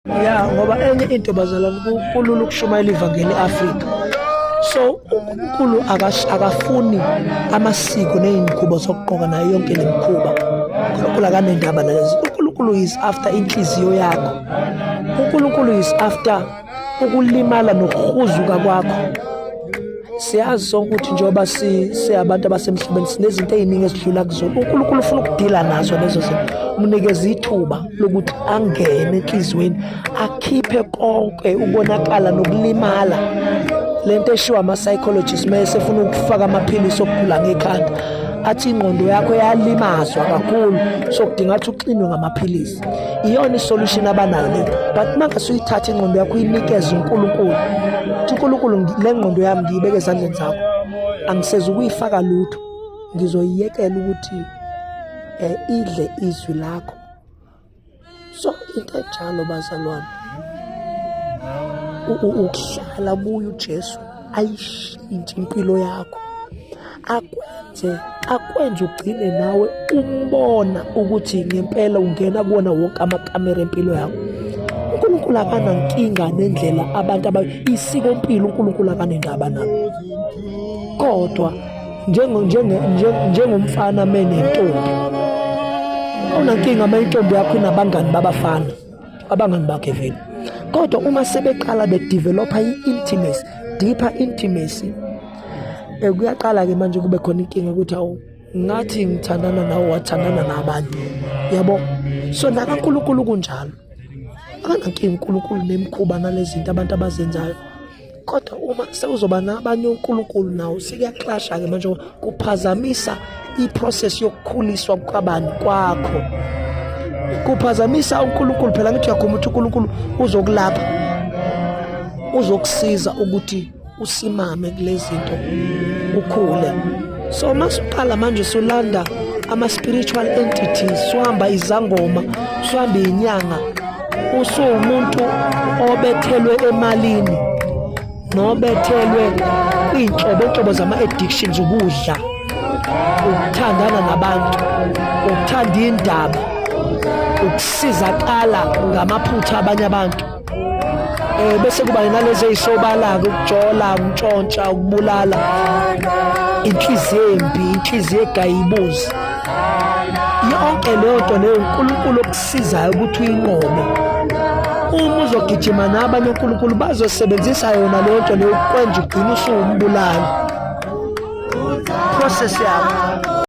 Ya ngoba enye into bazalwane kulula ukushumayela ivangeli eAfrika. So uNkulunkulu akafuni amasiko nezikhubo zokugqoka nayo yonke lemikhuba. uNkulunkulu akanendaba nalezi. uNkulunkulu is after inhliziyo yakho. uNkulunkulu is after ukulimala nokuhuzuka kwakho. Siyazi sonke ukuthi njengoba siyabantu abasemhlabeni sinezinto eziningi ezidlula kuzona. uNkulunkulu ufuna ukudila nazo lezo zinto. Umnikeza ithuba lokuthi angene enhlizweni akhiphe konke ubonakala nokulimala. Lento eshiwa ama-psychologists mase efuna ukufaka amaphilisi okugula ngekhanda athi ingqondo yakho yalimazwa kakhulu sokudinga ukuthi uxinwe ngamaphilisi. Iyona isolution abanayo le. But mangase uyithatha ingqondo yakho uyinikeze uNkulunkulu. uNkulunkulu le ngqondo yami ngiyibeke ezandleni zakho. Angiseze ukuyifaka lutho. Ngizoyiyekela ukuthi idle izwi lakho. So into enjalo bazalwane. Ukuhlala kuyo uJesu ayishintshe impilo yakho. Akwenze ugcine nawe umbona ukuthi ngempela ungena kuona wonke amakamera empilo yakho. uNkulunkulu akanankinga nendlela abantu isiko impilo uNkulunkulu akanendaba nalo. Kodwa njengomfana menentombi unankinga uma intombi yakho inabangani babafana abangani bakhe vele. Kodwa uma sebeqala bedevelopa i-intimacy, deeper intimacy, kuyaqala ke manje kube khona inkinga ukuthi awu ngathi ngithandana nawe wathandana nabanye. Yabo? So nakaNkulunkulu kunjalo. Akanankinga uNkulunkulu nemikhuba nalezi zinto abantu abazenzayo. Kodwa uma sewuzoba nabanye uNkulunkulu nawo sikuyaqlasha ke manje kuphazamisa iprocess yokukhuliswa kwabani kwakho. Kuphazamisa uNkulunkulu phela ngithi uyakhuluma ukuthi uNkulunkulu uzokulapha. Uzokusiza ukuthi usimame kulezi zinto ukhule. So masuqala manje sulanda ama-spiritual entities, suhamba izangoma, suhamba inyanga, usuwumuntu obethelwe emalini nobethelwe kwinhlobo zama-addictions, ukudla, ukuthandana nabantu, ukuthanda indaba, ukusizakala ngamaphutha abanye abantu. Bese kuba nalezi ezisobala-ke ukujola, ukuntshontsha, ukubulala, inhliziyo embi, inhliziyo egayibuzi. Yonke leyo nto leyo uNkulunkulu okusizayo ukuthi uyinqobe. Uma uzogijima nabanye uNkulunkulu bazosebenzisa yona leyo nto leyo ukwenza ugcine usuwumbulali. Process yakho.